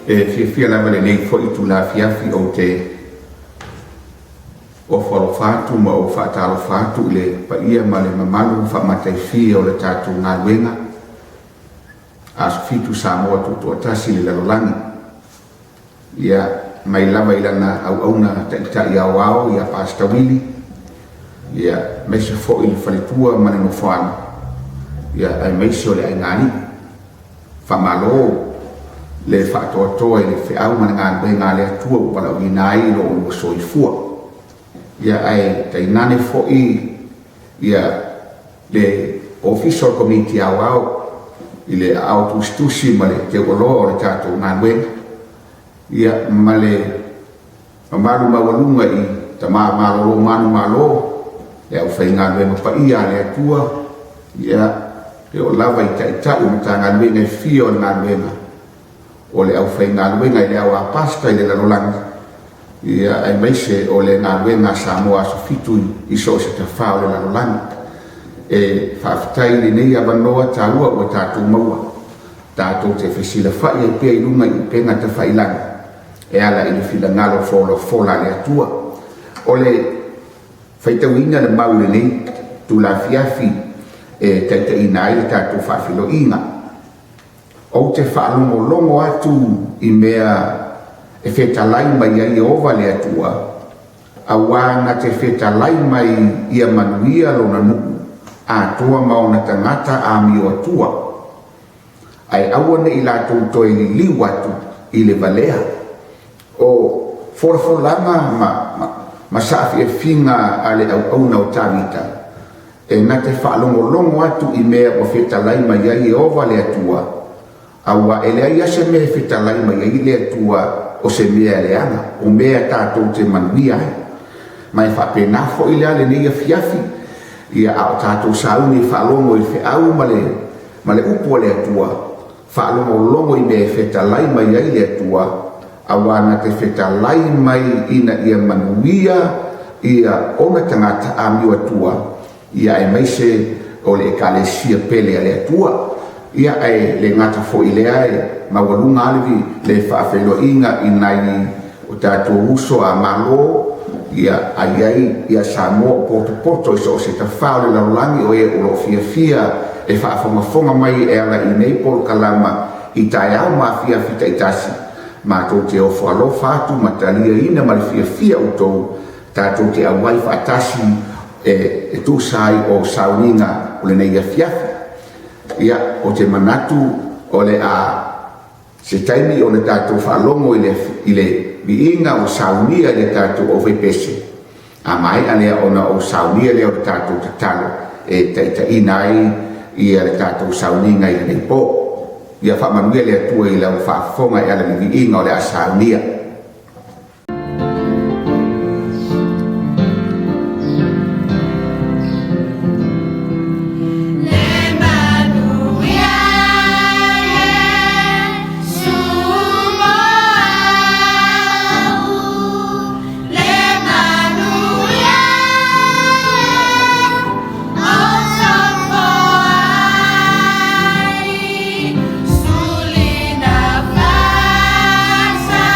fia lava lenei foʻi tulafiafi o te o falofa atu ma o faatalofa atu i le paia ma le mamalu faamataifia o le tatou galuega asofitu sa moa tutuatasi le lalolagi ia mai lava i lana auauna taʻitaʻi aoao ia pasitauili ia maise foʻi le faletua ma le nofoana ia ai maise o le aigalii faamalo le faatoatoa i le feʻau ma le galuega le atua ua palauina ai lo ua soifua ia ai tainane foʻi ia le official committee aoao i le ao tusitusi ma le teualoa o le tatou galuega ia ma le mamalu maualuga i tamā malolo manu malo le aufaigaluega paia a le atua ia e o lava i taʻitaʻi ma tagaluega e fia o le galuega o le aufaigaluega i le ao apasta i le lalolagi ia ai maise o le galuega sa moa asofitu i so o se tafā o le lalolagi e faafetai lenei avanoa tāua ua tatou maua tatou te fesilafaʻi ai pea i luga i pega tafailagi e ala i le filagalo folafola a le atua o le faitauina le mau lenei tulafiafi e taʻitaʻina ai le tatou faafiloʻiga ou te faalogologo atu i mea e fetalai mai ai ova le atua auā na te fetalai mai ia manuia lona nuu atoa ma ona tagata amio atua ai aua neʻi latou toe liliu atu i le valea o folafolaga ma saʻafiafiga a le auauna o tavita e na te faalogologo atu i mea ua fetalai mai ai e ova le atua aua e leai ase mea fetalai mai ai le atua o se mea leaga o mea tatou te manuia ai mai faapena foʻi lea lenei afiafi ia a o tatou sauni faalogo i feʻau ma le upu o le atua faalogologo i mea fetalai mai ai le atua auā na te fetalai mai ina ia manuia ia ona tagata amio atua ia e maise o le ekalesia pele a le atua ia e le gata foʻi lea e maualuga alevi le faafeloʻiga inai o tatou uso a malo ia aiai ia sa moa o potopoto i so o se tafā o le lalolagi o e o loo fiafia e faafogafoga mai e ala i nei polokalama i taeao mafiafi taʻitasi matou te ofo-alofa atu ma taliaina ma le fiafia outou tatou te auai faatasi e tusa ai o sauniga o lenei afiafi ia o te manatu o le a se taimi o le tatou faalogo i le viiga o saunia i le tatou ofaipese amaeʻa lea ona o saunia lea o le tatou tatalo e taʻitaʻina ai ia le tatou sauniga i lenei po ia faamanuia le atua i lau faafofoga e ala le viiga o le a saunia Sulina fasa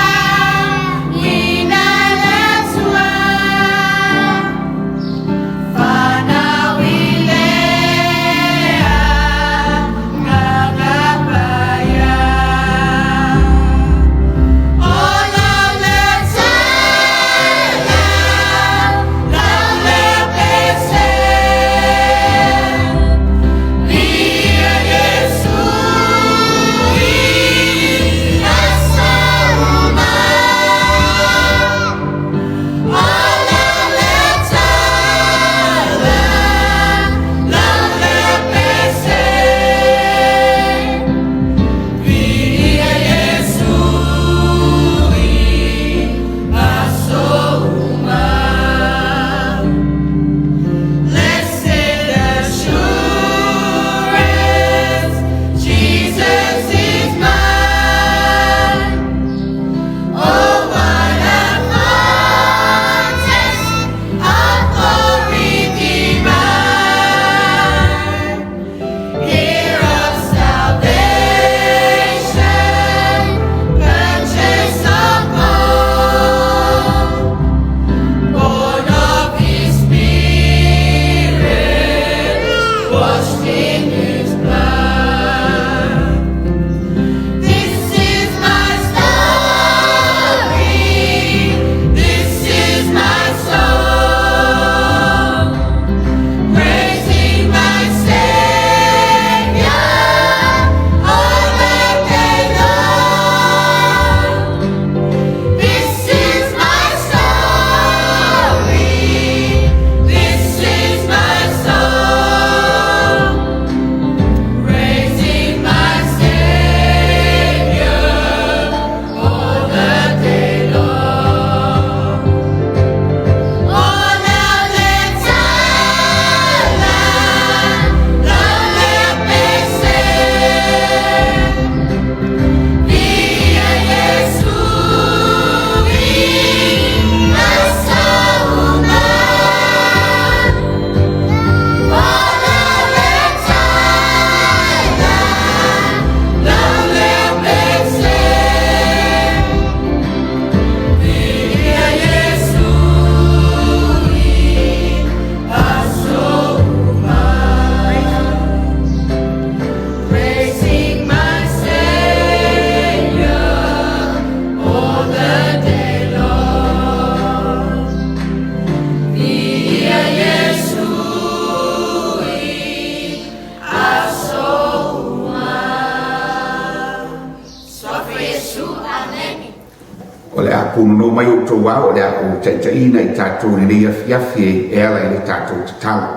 tapuno no mai o tau au le o taitaina i tātou ni rea fiafi e ala i le tātou te tala.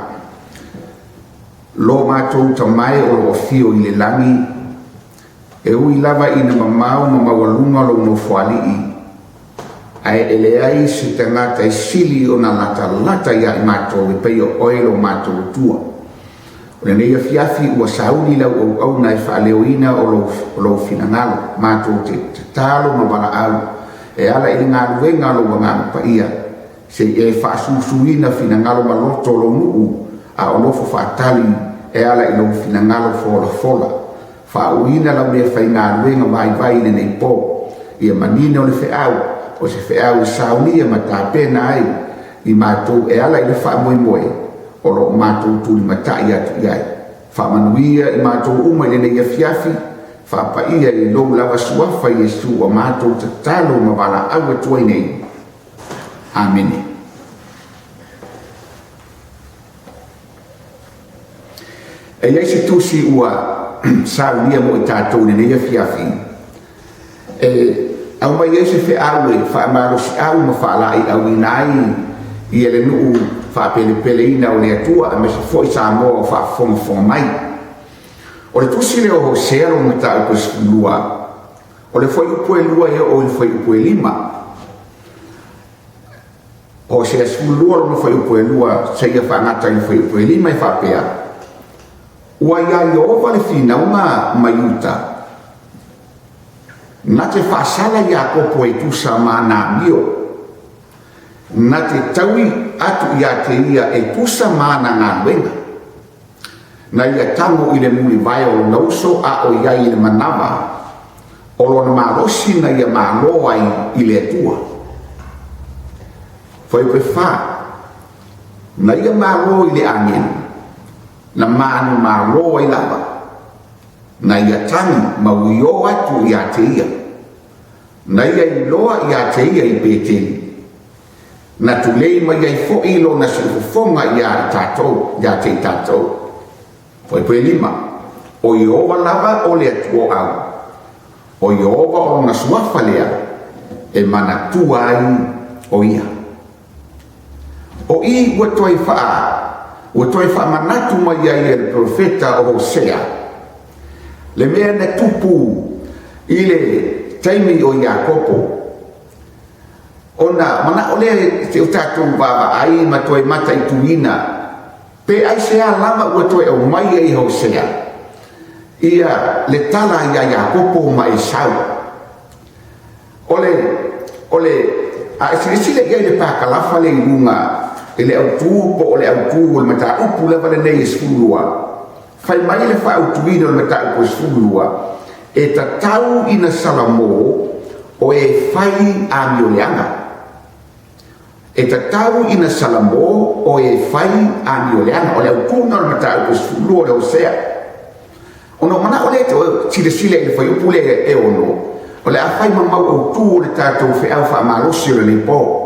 Lo mātou ta mai o lo fio i le langi e ui lava ina mamau ma mawalunga lo no fuali i ai ele ai si tangata e sili o na lata ia i mātou e pei o oilo mātou tua. O le neia fiafi ua sauni lau au na e whaaleoina o lo finangalo mātou te talo ma wala au e ala i ngā ruenga lo wa ngā pa ia se e whaasusuina finangalo ma loto lo nuu a o lofo whaatali e ala i lo finangalo fola whauina lau mea whai ngā ruenga vai le nei po ia manina o le whiau o se whiau i saunia ma tā pēna ai i mātou e ala i le wha moe o lo mātou tūli matai atu iai whamanuia i mātou uma i le neia fiafi whapaia i lo lava suafa i Yesu o mātou te talo ma wala au atua i nei. Amene. E iei se tusi ua saunia mo i tātou ne neia fiafi. E au mai iei se whiau e whaamarosi au ma whaalai au i nai i ele nuu whaapele ina o le atua a me se foi sa mo o whaafonga mai. O le tusi leo Hosea lo mata upo lua. O le foi upo e lua e o le foi upo e lima. Hosea lua lo foi upo e lua se ia whaangata i foi upo e lima i whapea. Ua ia i ova le finaunga maiuta. Na te whaasala ia kopo e tusa mana mio. Na te taui atu ia te ia e tusa mana ngā wenga. Na ia tango i le muli vai o lauso a o ia i le manawa o lo na marosi na ia maloa i le atua. Foi pe wha na ia maloa i le angin na manu maloa i lava na ia tangi ma uio atu i a te ia na ia i loa i a te ia i peteli na tulei ma ia i fo ilo na sifofonga i a tātou i a te tātou. Foi pe lima o Iova lava o le atua au o Iova o na suafa lea e mana tua ai o ia o i ua toi wha manatu mai ai e le profeta o Hosea le mea na tupu i le taimi o Iakopo ona mana o le te utatu vava ai ma toi mata i tuina pe ai sea lama ua toe au mai ai Hosea ia le tala ia Iakopo ma Esau ole a sile ia le pakalafa le ilunga ele au tu po ole au tu le mata upu le vale nei sfulua fai mai le fa au tu ino le mata upu sfulua e ta tau ina salamo o e fai a mioleanga e ta tau ina salamo o e fai a mioleanga o le au tūna le mata upu sfulua le Hosea ono mana ole to sile le fai upu le e ono o le a fai mamau au tu le tātou fe au fa malosi le nei po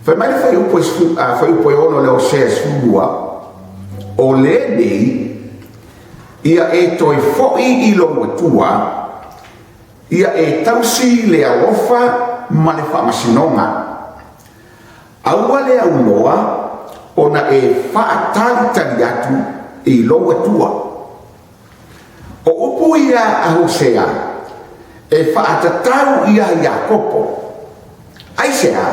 fai mai le fai upo e ono le Hosea sfulua o le nei ia e toi fo'i i lo tua ia e tausi le alofa ma le whamasinonga aua le au noa ona e whaatalitari atu i lo tua o upu ia a Hosea e whaatatau ia Iakopo aisea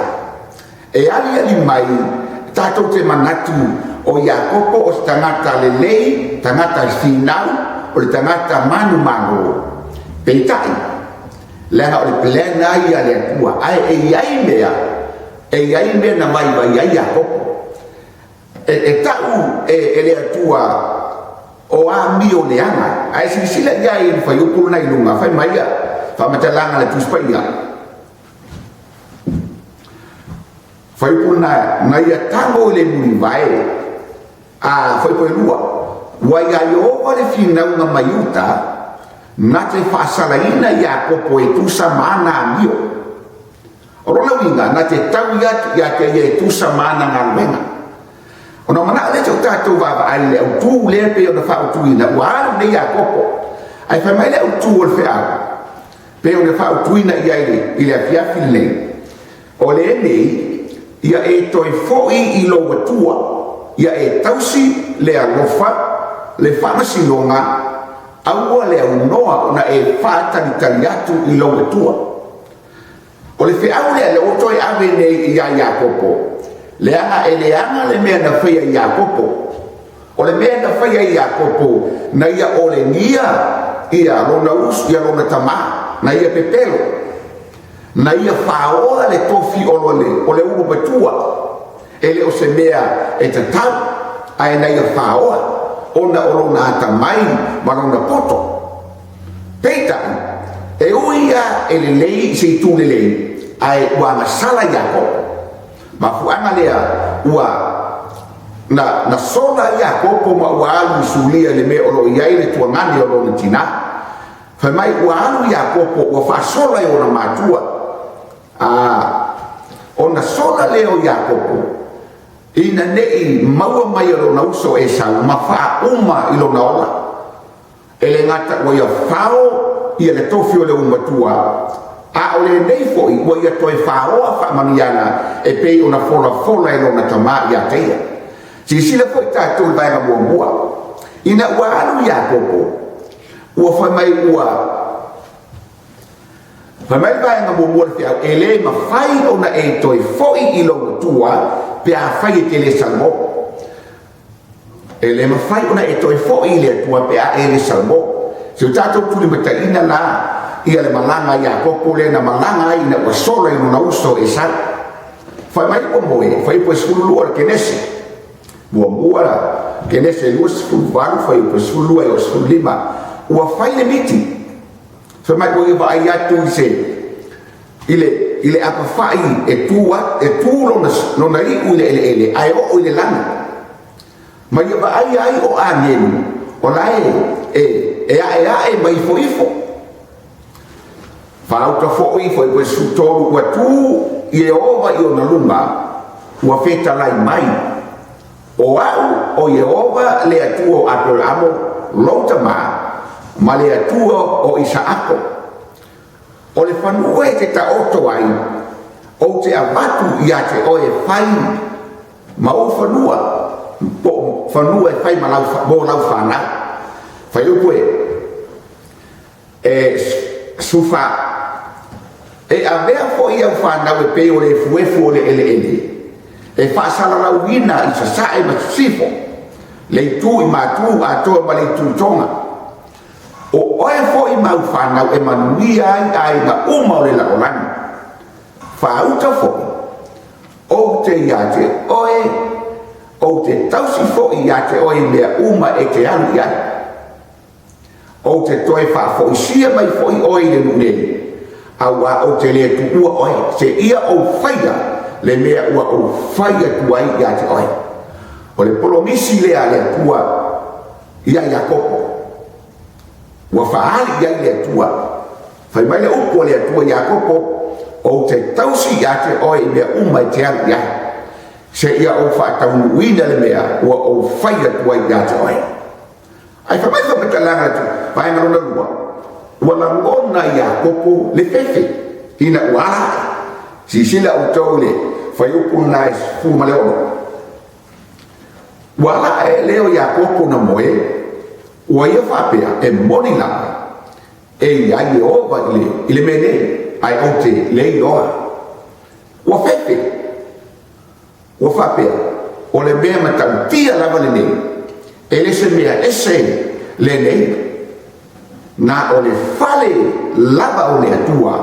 e ali mai tātou te manatu o Iakopo o tangata lelei, tangata finau, o le tangata manu mano. Peitai, leha o le plena ia le atua, ai e iai mea na mai vai Iakopo. E tau e le atua o a mio le anga, ai sila iai le fai upuru na ilunga, fai maia, fa matalanga le tuspaia. Fai puna na ia tango le muni vai a foi po lua wai ai o le finau na maiuta na te fasalaina ia Iakopo e tusa mana mio rona winga na te tau ia te e tusa mana ngalwenga ona mana le te tatu va ai le tu le pe o fa tu ina wa ne Iakopo ai fa mai le tu o fe a pe o le whautuina i le afiafi nei. O le nei, ia e toi fo'i i lo watua, ia e tausi le alofa, le whamasinonga, aua le aunoa ona e whātalitali atu i lo watua. O le whiau lea le oto e awe nei i a Iakopo, le anga e le anga le mea na whaia i Iakopo. O le mea na whaia i Iakopo, na ia o le nia, ia lona us, ia lona tama, na ia pepelo. Na ia whaoa le tofi o le uru batua, e le o se mea e tatau, ai na ia whaoa, ona o lona atamai, ma lona poto. Peita, e uia e le lei, se i tū le lei, ai ua masala Iakopo. Ma fuanga lea ua na sola Iakopo ma ua alu sulia le me olo iai le tuangani olo na tina. Fai mai ua alu Iakopo ua whasola e ona matua. Ona sola leo Iakopo ina nei maua mai olo na uso e sau ma wha uma ilo na ola. Ele ngata ua ia whao ia le tofi o le umatua. A o le nei foi ua ia toi whaoa whamaniana e pei ona fola e lona tama ia teia. Si sila foi tātou vaenga mua. Ina ua alu Iakopo ua whai mai vaenga mua le whiau e le ma whai ona e toi foi i lona tua pe a whai e te le salmo. E le ma whai ona e toi foi i le tua pe a e le salmo. Si o tātou tuli mataina la ia le malanga Iakopo le na malanga ina ua sola i nuna uso e sa. Whai mai o moe, whai po esfululua le kenese. Mua kenese lua sfuluvaru, whai po esfululua e o sfululima. Ua whai le miti. Whai mai o iwa ai atu i se. Ile apa whai e tū lona iu ile ele, ai o ile lana. Ma iwa ai o angenu, o lae e ae mai fo ifo. Whauta fo'i foi koe sutoru ua tū i e ova i o na lunga ua wheta lai mai. O au o i e ova le atua o Abrahamo lauta ma le atua o Isaako. O le whanua e te ta oto ai o te avatu i a te oe whai ma o whanua po whanua e whai ma lau whana. Whai upo e sufa e a mea fo ia whanau e pe o le fuefu o le ele. E whaasala rau ina i sa sae ma sifo. Le tū i mātū a toa ma le tū tonga. O oe fo i mau whanau e manuia ai na uma o le lakolani. Whauta fo o te ia te oe o te tausi fo i ia te oe mea uma e te anu ia. O te toe whaafo i sia mai fo i oe le nuneni. Aua o te lea tu ua oe, se ia o whaia, le mea ua o whaia tu ai ia te oe. O le polomisi lea lea tua ia Iakopo. Ua whaali ia lea tua. Whai mai le upo lea tua Iakopo, o te tausi ia te oe mea umai te ang ia. Se ia o whaatau uina le mea, ua o whaia tu ai ia te oe. Ai whamai whapetalanga tu, whai marona lua. Ua langona Iakopo le fefe ina ua ala si sila o tau le whai upu nai fu ma le ono. Ua ala e leo Iakopo na moe ua ia whapea e moni langa e iai e ova i le mene ai o te lei oa. Ua fefe ua whapea o le mea matau tia lava le nei e le se mea ese le nei na o le fale lava o le atua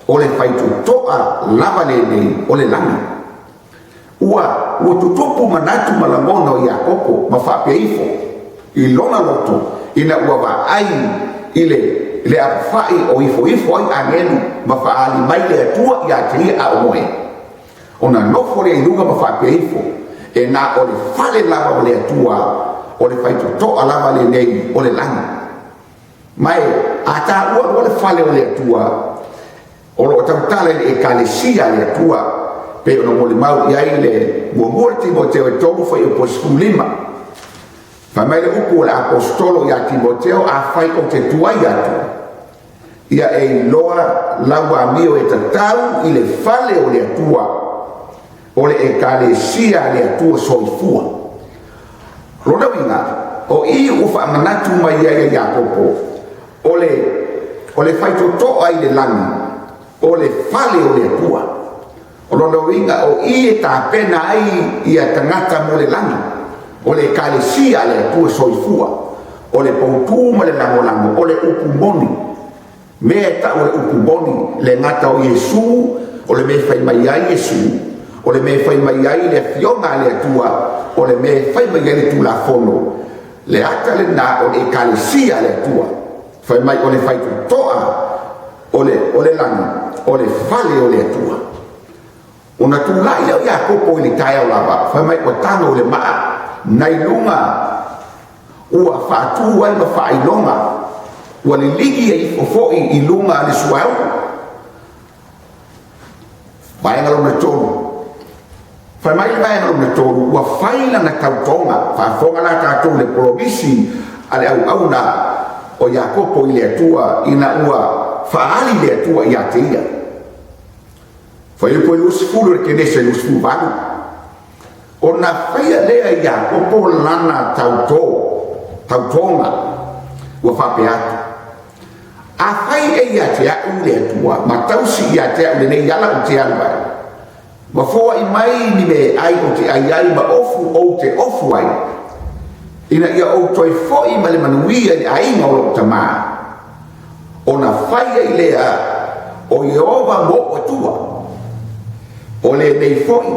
o le whaitutoa lava le nei o le langa. Ua tutupu manatu malamona o Iakopo ma whapea ifo i lona loto ina ua wa ai i le apawhai o ifo ai angenu ma whaali mai le atua i a te ia a omoe. O na nofo le iluga ma whapea ifo e na o le fale lava o le atua o le whaitutoa lava le nei o le langa. Mai a ta ua le fale o le atua o lo tautala e kalesia le atua pe ona mo le mau iai le mua Timoteo e tolu fai o posfulima fa mai le upu o le apostolo ia Timoteo a fai o te tuai atu ia e loa lawa mio e tatau i le fale o le atua o le ekalesia le atua soifua lona winga o i ufa manatu mai ia Iakopo o le faitotoa i le langi o le fale o le atua o lona winga o i e tapena ai ia tangata mo le langi o le ekalesia le atua soifua o le pautu ma le langolango o le upumoni mea ta o le upumoni le ngata o Iesu o le me fai mai ai Iesu o le me fai mai ai le fionga le atua o le me fai mai ai le tulafono le ata le na o le ekalesia le atua fai mai o le fai tutoa o le langi o le fale o le atua ona tulai au Iakopo i le tae au lava fai mai o tano o le maa nai lunga ua whaatu ai ma whailonga ua le ligi e ifofoi i lunga le suau vaenga lona tonu fai mai vaenga lona tonu ua whaila na tautonga whafonga la tātou le provinsi ale au na o Iakopo i le atua ina ua whaali le atua i ateia fai po i lusifulu le kenese lusifulu valu o na whaia lea i Iakopo lana tautonga ua whapeatu a whai e ia te au le atua ma tausi ia te au le nei ala o te alwai ma fōa i mai ni me ai o te ai ma ofu o te ofu ai ina ia o toi fōi ma le manuia ni ainga o lo tamaa o na whai e lea o Iova mo o tua o le nei fōi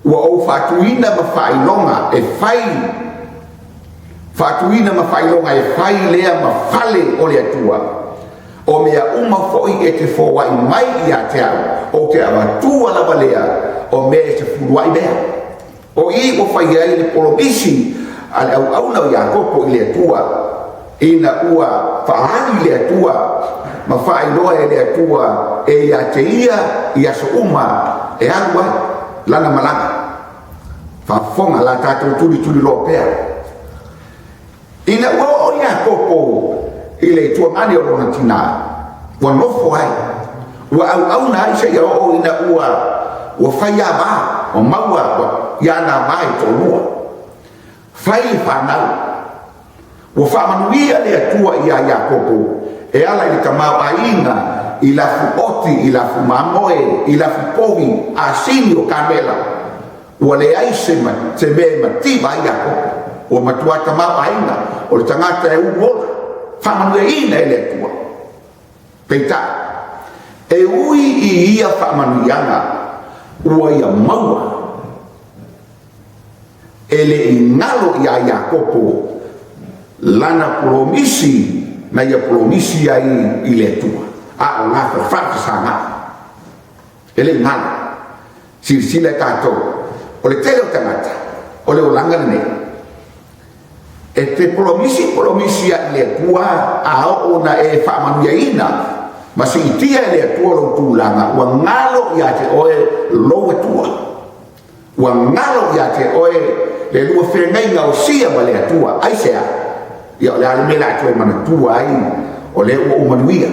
ua o whatuina ma whailonga e whai Fatuina ma whailonga e whai lea ma whale o le atua o mea uma foi e te fōwai mai i a te au o te awatua lawa lea o mea te furuai mea o i o whai ai le polomisi ale au na o Iakopo i le atua ina ua whaani le atua ma whailoa e le atua e ia te ia i aso uma e arua lana malanga whafonga la tātou tuli lo pea ina ua o Iakopo i le tuangani o lona tina ua nofo ai ua au na ai se ia o ina ua whai a ba o maua ia na mai to lua whai whanau ua whamanuia le atua i a Iakopo e ala i le kamau ainga i lafu oti, i lafu mamoe, i lafu povi a sini o kamela ua le ai se me matiba i Iakopo o matua kamau ainga o le tangata e uola whamanua ina e le atua peita e ui i ia whamanuianga ua ia maua e le ingalo i a Iakopo lana promisi na ia promisi ai i le atua a o ngā whawhasanga e le ingalo sirisila e tātou o le tele o tangata o le olanga nei e te promisi a le atua a o na e whaamanuia ina ma si itia e le atua lo tūlanga ua ngalo i a te oe lo atua ua ngalo i a te oe le lua whengai ngau sia ma le atua ai sea ia o le ale mela atua e mana tua ai o le ua umanuia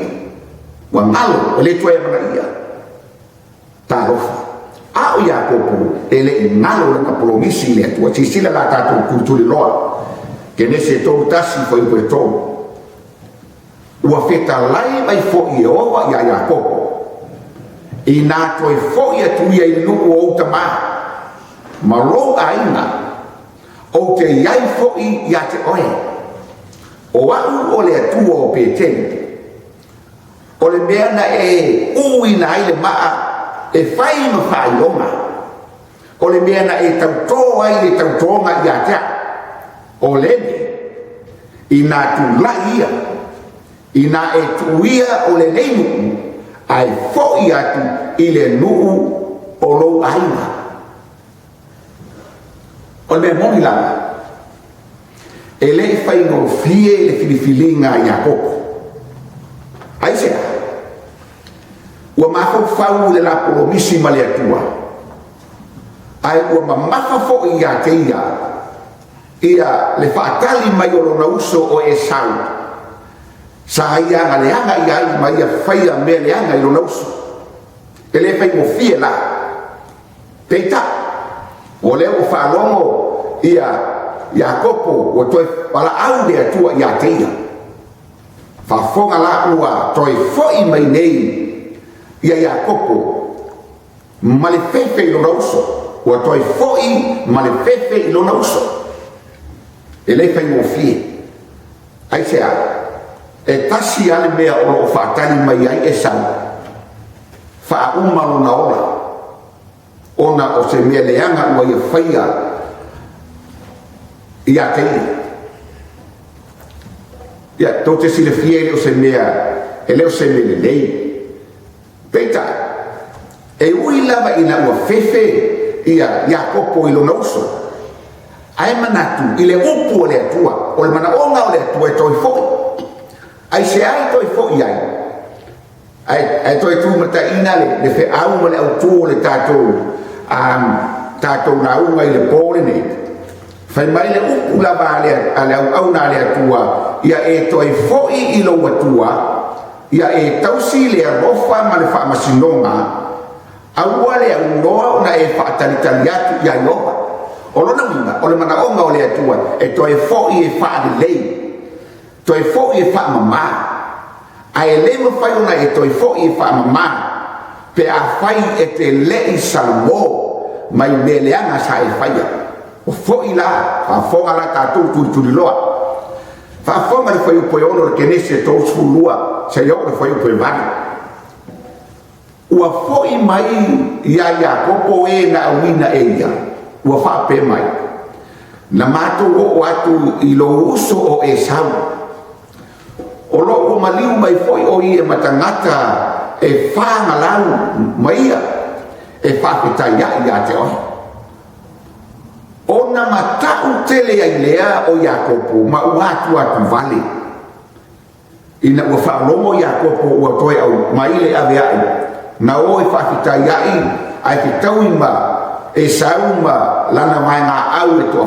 ua ngalo o le tua e mana ia tā rofa a o Iakopo e le ngalo le ka promisi le atua sisila la tātou kulturi loa ke nese tō tasi fo i koe tō ua wheta lai mai fo i Ieova i a Iakopo i nā toi fo i atu ia i nuku o utama ma lo aina o te iai fo i a te oe o au o le atu o peteng o le mea na e ui na ai le maa e whai ma whailonga o le mea na e tautō ai le tautonga i a tea o lene i nā tu la ia i nā e tu ia o le nei nuku ai fo i atu i le nuku o lo ainga o le moni langa e le whai no fie le filifilinga i Iakopo ai sea ua mafau fau le la promisi ma le atua ai ua mamafa fo i a te ia le whaatali mai o lona uso o Esau sa ia ngaleanga ia mai ia faia me leanga I lona uso ele fai mo fie la peita o le o whaalongo ia kopo o toi pala au le atua ia teia whafonga la ua toi foi mai nei ia kopo male fefe I lona uso o toi foi male fefe I lona uso ele fai mo fie ai sea e tasi ale mea o lo whaatali mai ai e sau wha umalo na ola ona o se mea leanga ua ia whaia ia teia ia tau te sile fie o se mea e leo se mele lei peita e ui lava ina ua fefe ia kopo I lona uso ai manatu I le upu o le atua o le mana onga o le atua e toi foi ai se ai toi foi ai toi tu mata ina le fe au mo le autu o le tatou na unga I le pole nei fai mai le upu lava ale au na le atua ia e toi foi I lo atua ia e tausi le arofa ma le whaamasinonga aua le au noa o na e whaatalitali atu ia ioha o lona winga o le mana onga o le atua e toi foi e whaalelei toi fo I fa mama ai le mo fai ona e toi fo I fa mama pe a fai e te le I salmo mai me le anga sa e fai o fo I la fa fo ala ta tu loa fa fo ma le fai po ono ke nese to sulua se yo le fai po vani ua fo I mai ia kopo e na wina e ia ua fa pe mai na mato o atu I lo uso o e sau o lo o maliu mai foi o I e matangata e whanga lau maia e whaketaya ia te oi o na matau tele ai lea o Iakopo ma uatu vale ina ua whaalomo Iakopo ua toi au maile ave ai na o e whaketaya ai te tau ma e sau ma lana mai ngā au e toa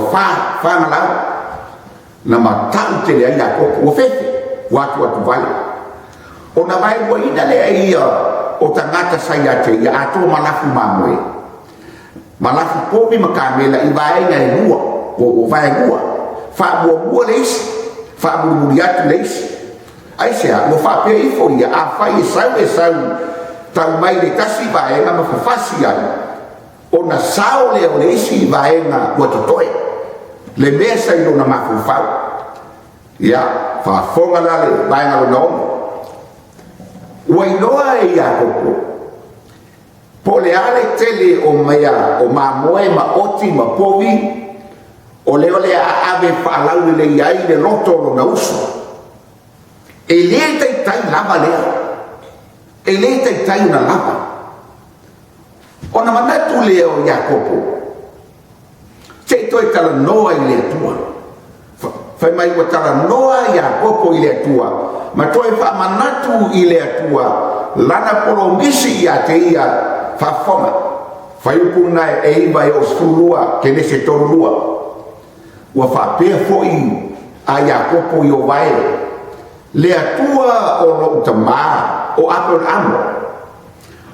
whanga lau na matau tele ai Iakopo o fefe watu vale ona mai ua ina lea ia o tangata sai ate ia ato malafu mamoe malafu pomi makamela I vaenga e lua o vaengua whaamua leisi whaamuri atu leisi ai sea ua whapea ifo ia a whai e sau tau mai le tasi vaenga ma whawhasi ai ona sao leo leisi vaenga ua totoe le mea sai lona mafufau ia whafonga lale vaenga lo nono ua inoa e Iakopo po le ale tele o mea o mamoe ma oti ma povi o leo le a ave whaalau le iai le loto lo na uso e le tai lava lea e le tai una lava o na manatu leo Iakopo te toi tala noa I le atua fai mai ua tala noa Iakopo I le atua ma toi wha manatu I le atua lana polo misi ia te ia whafonga fai upuna e iwa e o sulua ke nese torulua ua whapea foi a Iakopo I o vai le atua o lo utama o Abraham amo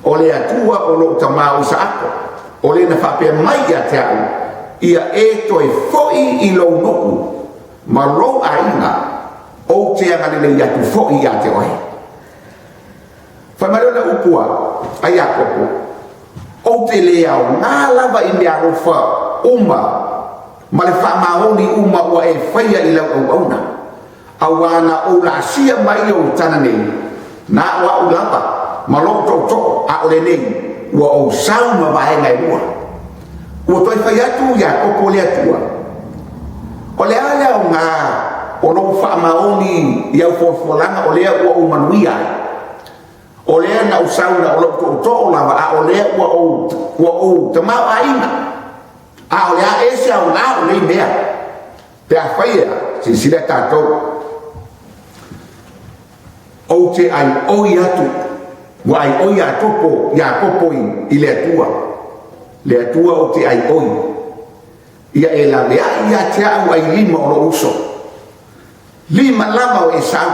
o le atua o lo utama o Isaako o le na whapea mai ia te au ia e toi foi I lo nuku ma lo aina o te angalele iatu foi ia te oe whamarona upua a Iakopo o te lea o ngā lava I mea rofa uma ma le whamahoni uma ua e whaia I lau au auna au ana o la sia mai o tana nei na ua au lava ma lo toko a ole nei ua o sau ma vaenga I mua ua toi whai atu Iakopo le atua o le ale o ngā o lo whamaoni I au forfolanga o lea ua o manui ai o lea na usauna o lo to lava a o lea ua o tamau aina a o lea ese au ngā o lei mea pe a whaia si sila tātou o te ai oi atu wa ai oi atopo Iakopo I le atua o te ai oi ia e la mea ia te au ai lima o lo uso lima lama o e sau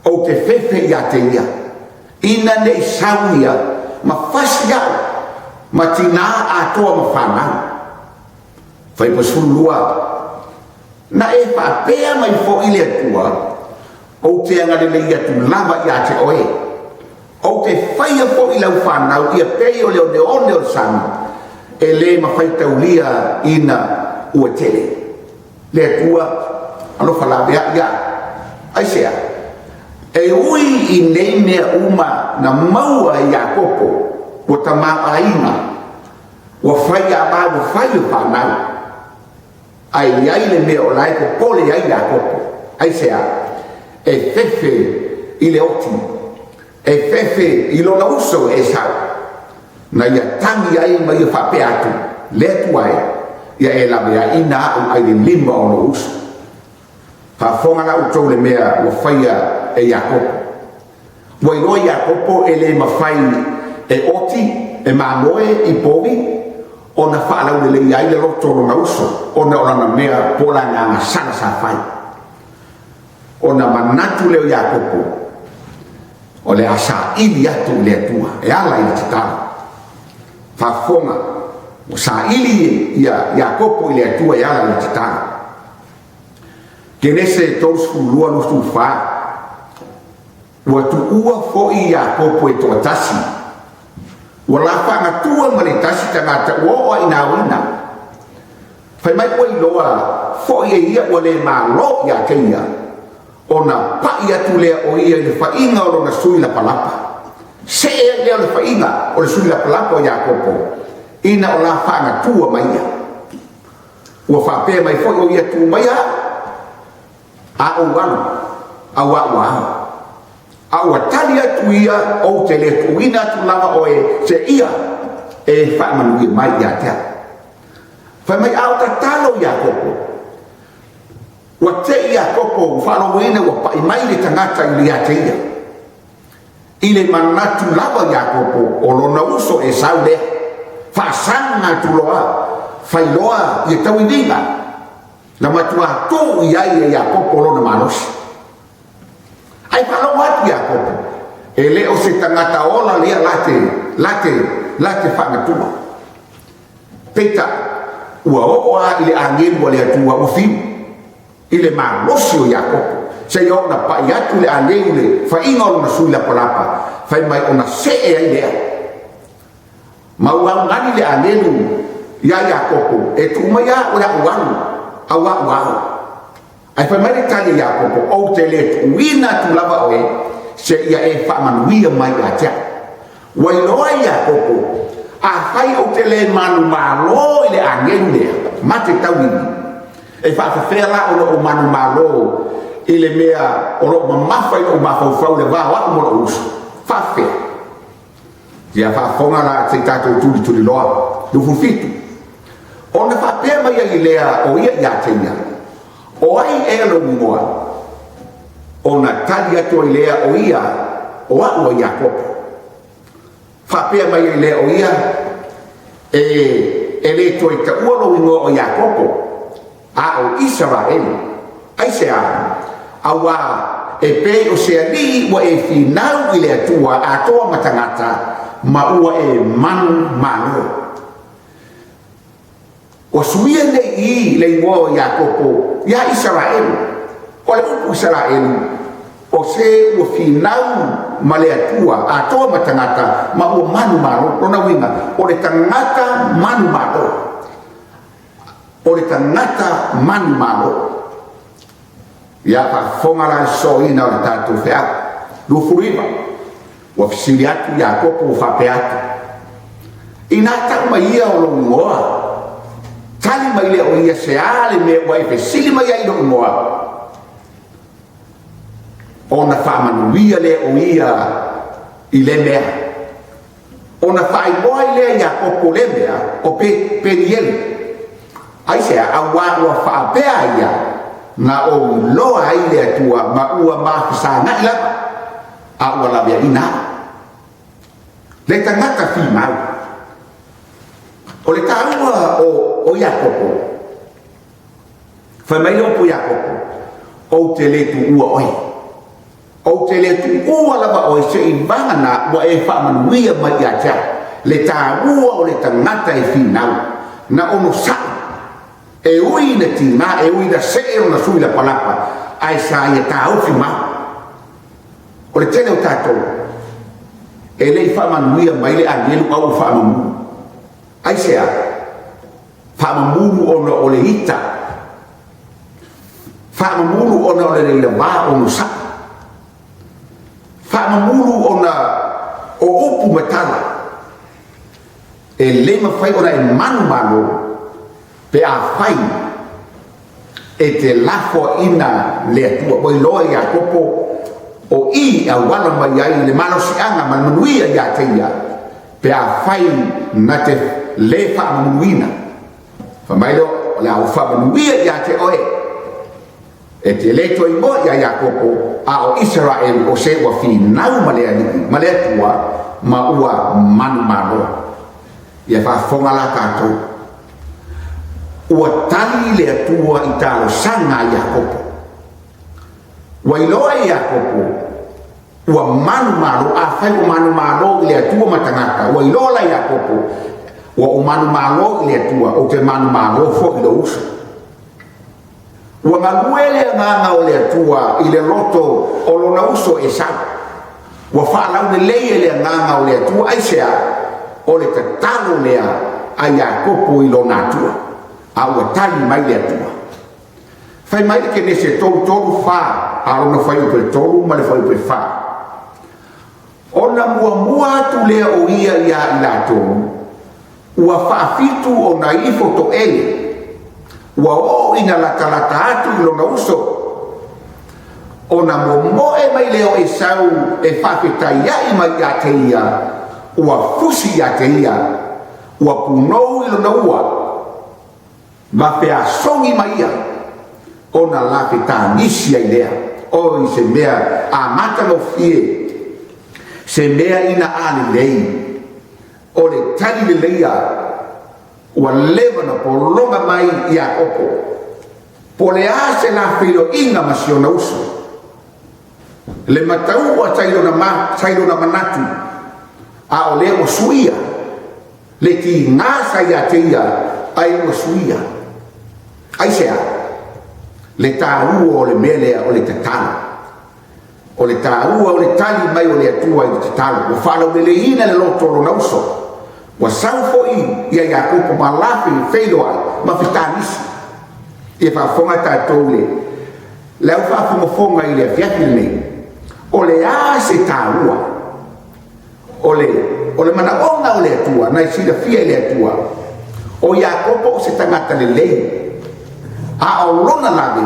o te fefe ia te ia ina nei sauia ma fasia ma tina atoa ma whanau fai pasulua na e whapea mai fo ile atua o te angarele ia tu lava ia te oe o te whaia fo ilau whanau ia pei o leo neone o sami e le ma whai taulia ina ua tele le atua alo whalawea ia aisea e ui i nei mea uma na maua i a koko o ta maa aina o whai a ba o whai o whanau ai ai le mea o lai ko pole ai a koko aisea e fefe i le oti e fefe i lo lauso e sau na ia tangi ai ma ia whape atu le atu ai ia e la mea ina au ai le lima o lo uso whafonga na utou le mea o whaia e Iakopo wairoa Iakopo e le mawhai e oti e mamoe i povi o na whaalau le lei ai le roto o na uso o na orana mea pola nganga sana sa whai o na manatu leo Iakopo o le asa ili atu le atua e ala i le titara whafonga o sa ili Iakopo i le atua e ala i le titara kenese tausu lua nusu wha wa tu ua fo i Iakopo e toa tasi wa la whanga tua ma le tasi tangata ua oa ina wina whai mai ua i loa fo i e ia ua le maa lo ia keia o na pai atu lea o ia le whainga o na sui la palapa se e lea le whainga o le sui la palapa o Iakopo ina o la whanga tua mai ia ua whapea mai fo i o ia tu mai a o wanu a wa wa a wa tali atu ia o te le tuina tu lava o e se ia e whaamanu ia mai ia tea whai mai au ta talo Iakopo wa te Iakopo whalo wene wa pai mai le tangata i lia te ia i le manatu lava Iakopo o lona uso e sau le whaasanga tu loa whai loa i tau i vinga na matua tu iai e Iakopo lona manosi ai palo atu Iakopo e leo se tangata ola lea late whangatua peita ua oa i le angelu wa le atua o fiu i le manosi o Iakopo se i ona pai atu le angelu le whainga o na sui la palapa whai mai ona se e ai lea mau ngani le angelu ia Iakopo e tu mai a o le auanu awa wao ai fa mai tali Iakopo o te le tuina tu lava oe se ia e fa manuia mai a tia wai loa Iakopo a fai o te le manu malo i le angelu lea mate tauini e fa fela o manu malo i le mea o lo mamafa i o mafaufau le vao a mo lo uso fa fe ia fa fonga la te tato tuli loa du fufitu ona whapea mai ai lea o ia ia te ia o ai e lo ngoa ona tali atu ai lea o ia o a Iakopo whapea mai ai lea o ia e le toi ta ua lo ngoa o Iakopo a o Israel ai se a wa e pe o se ali wa e finau i le atua a toa matangata ma ua e manu manu o suia nei i le ingoa o Iakopo ia Israel o le upu Israel o se ua finau ma le atua a toa matangata ma ua manu manu rona winga o le tangata manu manu o le tangata manu manu ia pa fonga la so ina o le tatu fea lu furiva o fisili atu Iakopo o whape atu ina tau mai ia o lo ngoa tali mai le o ia se ale me wai pe sili mai ai no moa ona whamanuia le o ia i le mea ona whai moa i le Iakopo le mea o pe nielu ai se a ua whaapea ia na o loa ai le atua ma ua mafisa na ila a ua la vea ina le tangata fi mau o le taua o Iakopo whai mai opo Iakopo o te le tu ua oi o te le tu ua lava o se i vangana wa e whaamanuia mai a tea le tā ua o le tangata e whinau na ono sa e ui na tina e ui na se e na sui la palapa ai sa ia tā uwhi ma o le tene o tātou e le whaamanuia mai le angelu au whaamanu ai sea whaamamuru ona o le ita whaamamuru ona o le wā ono sa whaamamuru ona o upu matala e le mawhai ona e manu pe a whai e te lafo ina le atua wai loa i a kopo o i a wala mai ai le malosianga manuia i a teia pe a whai na te le whaamamuruina whamailo le au whaamanuia i a te oe e te le toi mo i a Iakopo a o Israel o se ua whinau malea niki malea tua ma ua manu maroa ia whaafonga la tātou ua tali le atua i tālo sanga i Iakopo wailoa i Iakopo ua manu maro a whai o manu maro i le atua matangata wailoa la Iakopo ua o manu maro i le atua o te manu maro fo i lo uso ua maluele nganga o le atua i le loto o lona uso e sa ua whaalau le leie le nganga o le atua ai sea o le tatalo lea a Iakopo i lona atua a ua tali mai le atua fai mai ke ne se tolu wha a lona whai upe tolu ma le whai upe wha ona mua atu lea o ia ia i latou ua whaafitu o na ifo to ele ua o ina lata atu i lona uso o na momoe mai leo e sau e whawhetai ai mai a te ia ua fusi a te ia ua punou i lona ua ma pea songi mai ia o na lawheta nisi ai lea o i se mea a matano fie se mea ina ale lei o le tali le leia ua levana po longa mai i Iakopo po le ase la whiro inga masiona uso le matau a tailona manatu a o le o suia le ti ngasa i a teia ai o suia ai sea le tāua o le mele o le tatalo o le tāua o le tali mai o le atua i le tatalo o whalau le leina le loto lona uso wa sau foi ia Iakopo malafi feilo ai ma fitanisi e fa fonga tātou le leu fa fonga i le fiafi nei o le a se tāua o le mana onga o le atua na isi le fia i le atua o Iakopo se tangata le lei a o lona lage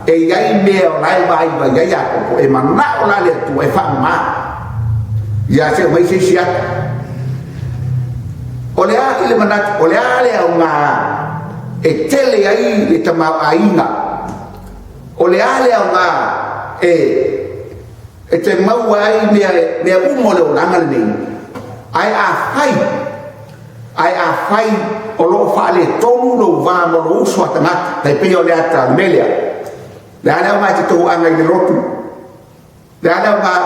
e iai mea o lai vai vai ia Iakopo e mana o la le atua e fa ma ia se mai se siata o le a i le manatu, o le a le au ngā e tele ai le tamau a inga o le a le au ngā e te mau ai mea umo le o langa le nei ai a whai o loo wha le tonu lo vā mo lo uso a tangata tai pia o le ata melea le a leo mai te tau anga i le rotu le a leo mai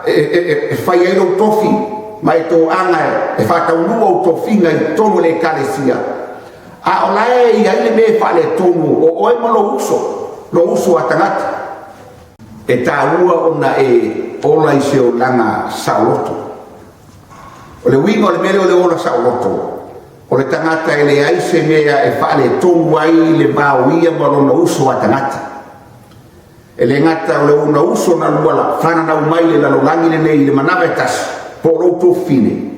e whai ai lo tofi mai to anga e fa tau lua o to finga i tonu le kalesia a o lae i aile me fa le tonu o oe ma lo uso a tangata e ta ua ona e ola i se o langa sauloto o le winga o le mele o le ola sauloto o le tangata e le aise mea e fa le tonu ai le mauia ma lo na uso a tangata e le ngata o le una uso na luala whana na umai le lalolangi le nei le manawe tasi po lo to fine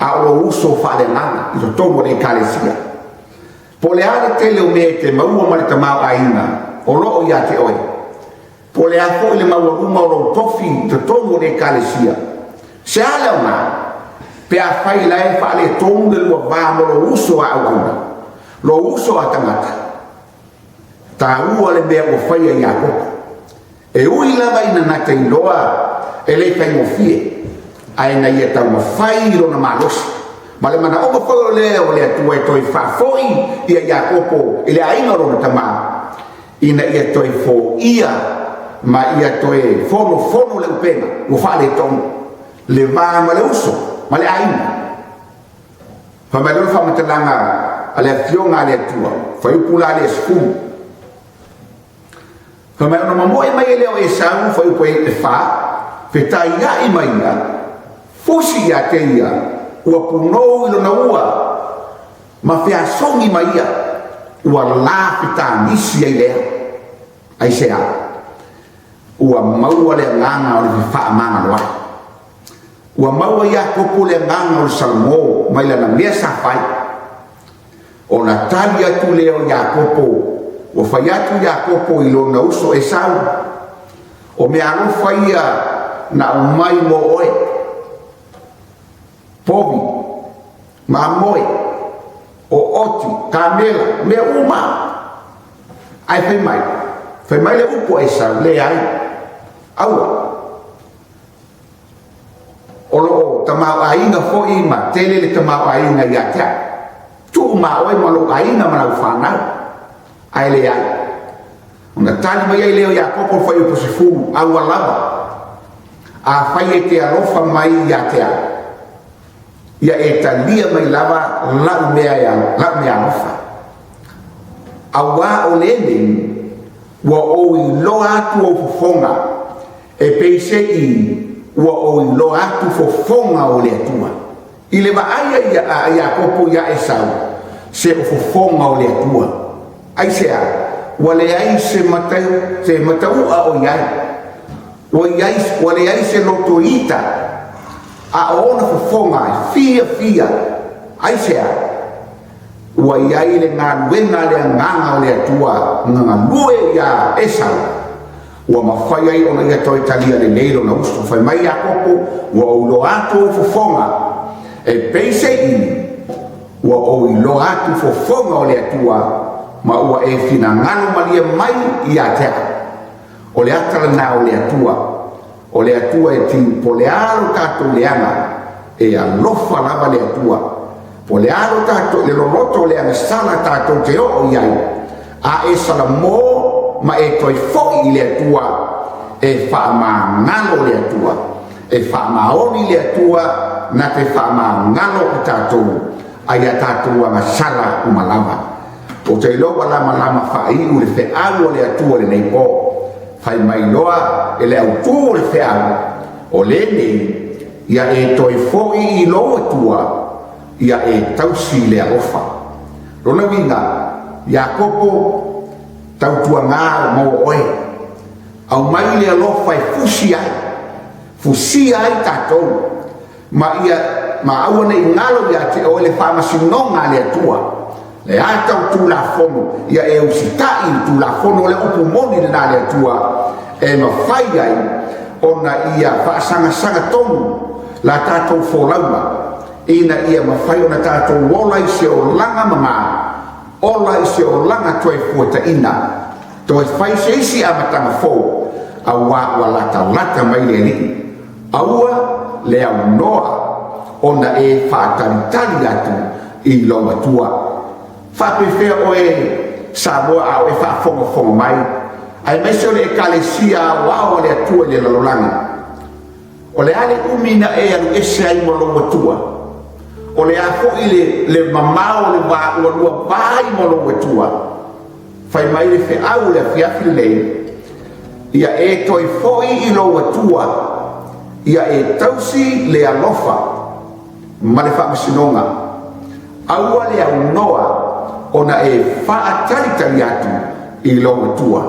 a lo uso fa le langa i to tomo le kalesia po le ale tele o me te maua ma le tamau aina o lo o ia te oe po le a fo le maua ruma o lo tofi to tomo le kalesia se ale o na pe a fai la e fa le tomo le lua va mo lo uso a auna lo uso a tangata ta ua le mea o fai a Iakopo e ui lava ina na te iloa e le fai mo fie ai na ia tau mawhai rona malosi ma le mana oma whai o le atua e toi whafoi ia Iakopo i le ainga rona tama ina ia toi fo ia ma ia toe fono le upenga ua faale tonu le vā ma le uso ma le aina fa mai lona faamatalaga a le afioga a le atua faiupu la le sukulu fa mai ona mamoe mai e leo Esau faiupu ai le fā fetaiaʻi mai ia fusi iā te ia ua punou i lona ua ma feasogi mai ia ua la fetanisi ai lea ai sea ua maua le agaga o le faamagaloa ua maua Iakopo le agaga o le Salamo mai lana mea sa fai ona tali atu lea o Iakopo ua fai atu Iakopo i lona uso Esau o mea alofa ia na umai mo oe povi mamoe o oti kamela mea uma ai fai mai le upo Esau le ai aua o loo tamau ainga fo'i ma tele le tamau ainga ia tea tu ma oe ma loo ainga ma lau whanau ai le ai ona tali mai ai leo Iakopo fai upo se fulu aua lava a fai e te alofa mai ia tea ia e talia mai lava lau mea alofa aua o lene ua o i loa atu o fofonga e peise i ua o i loa atu fofonga o le atua i le vaaia ia a Iakopo ia Esau se o fofonga o le atua ai sea ua le ai se matau a o iai ua le ai se lotoita a ona fofonga fia ai sea ua iai le galuega le agaga o le atua gagalue ia Esau ua mafai ai ona ia toe talia lelei lona uso fai mai Iakopo ua ou loa atu o fofoga e peiseʻi ua ou i loa atu fofoga o le atua ma ua e finagalo malia mai iā tea o le atalana o le atua e tiupo le alo tatou leaga e alofa lava le atua po le alo tatou le loloto le agasala tatou te o'o iai a e Salamo ma e toi fo'i i le atua e whaamangalo le atua e whaamaoni le atua na te whaamangalo i tatou ai a tatou agasala umalama o te iloa lama whaiu le whiau o le atua le nei po fai mai loa e le autu o le whiau o le nei ia e toi fo'i i lo atua ia e tausi le alofa lona winga Iakopo tautuanga mo oe au mai le alofa e fusi ai tatou ma aua nei ngalo ia te o le whamasinonga le atua le atau tulafono ia e usitai tulafono o le opumoni le nā le atua e mawhai ai ona ia whaasangasanga tonu la tatou folauma ina ia mawhai ona tatou wola i se o langa mama ola i se o langa toi fuata ina toi whai se isi amatanga fō a wā lata mai le li aua le au noa ona e whaataritari atu i longa tua whapewhea o e Samoa au e whaafonga mai ai meso le ekalesia wao le atua le lalolanga o le ale umina e alu ese ai mo longa tua o le afo i le mamao le lua vai mo longa tua fai mai le whiau le fiafi lei ia e toi foi i longa tua ia e tausi le alofa ma le whamasinonga aua le au noa ona e whaataritari atu i longa tua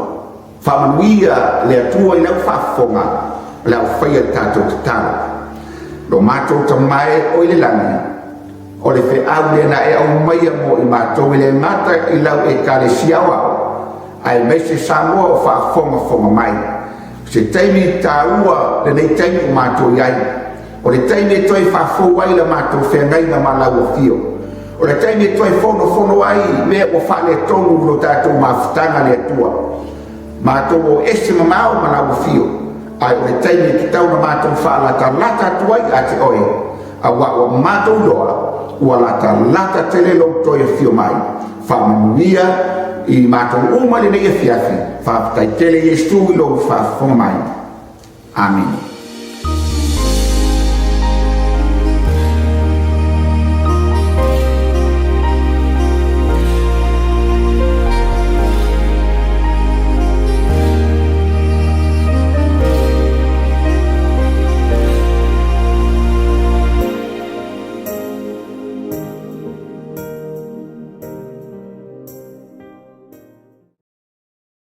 whamanuia le atua i lau whaafonga lau whaia tātou tataro lo mātou tamae o i le langi o le whiau le na e au maia mo i mātou i le ngata i lau e kare siawa ai meise Samoa o whaafonga mai se taimi tāua le nei taimi o mātou iai o le taimi e toi whaafou ai la mātou whengai na malau o fio o le taimi e toi fono ai mea o whaale tonu lo tātou mawhitanga le atua mātou o ese mamao malau o fio ai o le taimi e ki tau na mātou whaalata lata atu ai a te oe a wa o mātou loa ua lata tele lo toi e fio mai whamanuia i mātou uma le nei fiafi, whaatai tele Yesu i lo whaafonga mai. Amen.